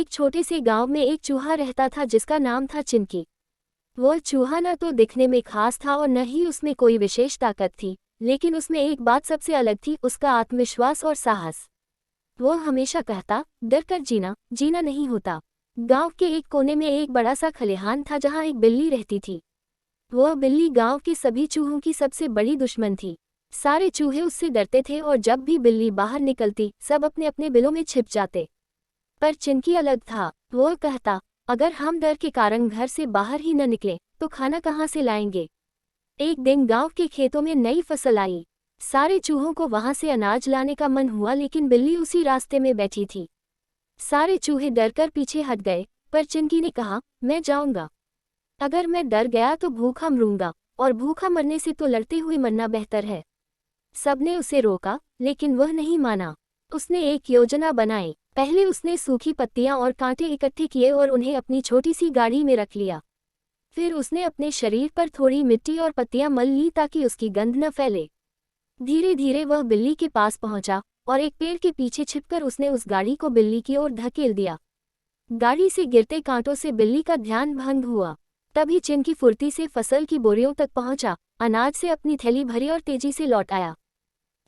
एक छोटे से गांव में एक चूहा रहता था जिसका नाम था चिंकी। वह चूहा न तो दिखने में खास था और न ही उसमें कोई विशेष ताकत थी, लेकिन उसमें एक बात सबसे अलग थी, उसका आत्मविश्वास और साहस। वह हमेशा कहता, डर कर जीना जीना नहीं होता। गांव के एक कोने में एक बड़ा सा खलिहान था जहां एक बिल्ली रहती थी। वह बिल्ली गांव के सभी चूहों की सबसे बड़ी दुश्मन थी। सारे चूहे उससे डरते थे और जब भी बिल्ली बाहर निकलती सब अपने अपने बिलों में छिप जाते। पर चिंकी अलग था। वह कहता, अगर हम डर के कारण घर से बाहर ही न निकले तो खाना कहाँ से लाएंगे। एक दिन गांव के खेतों में नई फसल आई। सारे चूहों को वहां से अनाज लाने का मन हुआ, लेकिन बिल्ली उसी रास्ते में बैठी थी। सारे चूहे डरकर पीछे हट गए, पर चिंकी ने कहा, मैं जाऊंगा। अगर मैं डर गया तो भूखा मरूंगा, और भूखा मरने से तो लड़ते हुए मरना बेहतर है। सबने उसे रोका, लेकिन वह नहीं माना। उसने एक योजना बनाई। पहले उसने सूखी पत्तियां और कांटे इकट्ठे किए और उन्हें अपनी छोटी सी गाड़ी में रख लिया। फिर उसने अपने शरीर पर थोड़ी मिट्टी और पत्तियां मल ली ताकि उसकी गंध न फैले। धीरे धीरे वह बिल्ली के पास पहुंचा और एक पेड़ के पीछे छिपकर उसने उस गाड़ी को बिल्ली की ओर धकेल दिया। गाड़ी से गिरते कांटों से बिल्ली का ध्यान भंग हुआ। तभी चिंकी फुर्ती से फसल की बोरियों तक पहुंचा, अनाज से अपनी थैली भरी और तेजी से लौट आया।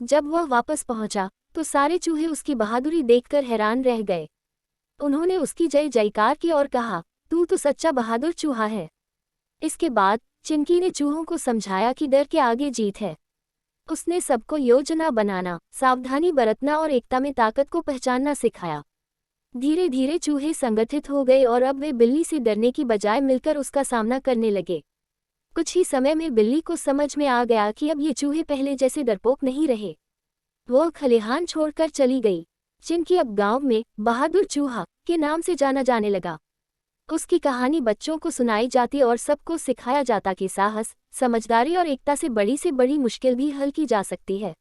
जब वह वापस पहुंचा तो सारे चूहे उसकी बहादुरी देखकर हैरान रह गए। उन्होंने उसकी जय जयकार की और कहा, तू तो सच्चा बहादुर चूहा है। इसके बाद चिंकी ने चूहों को समझाया कि डर के आगे जीत है। उसने सबको योजना बनाना, सावधानी बरतना और एकता में ताकत को पहचानना सिखाया। धीरे धीरे चूहे संगठित हो गए और अब वे बिल्ली से डरने की बजाय मिलकर उसका सामना करने लगे। कुछ ही समय में बिल्ली को समझ में आ गया कि अब ये चूहे पहले जैसे डरपोक नहीं रहे। वह खलिहान छोड़कर चली गई। चिंकी अब गांव में बहादुर चूहा के नाम से जाना जाने लगा। उसकी कहानी बच्चों को सुनाई जाती और सबको सिखाया जाता कि साहस, समझदारी और एकता से बड़ी मुश्किल भी हल की जा सकती है।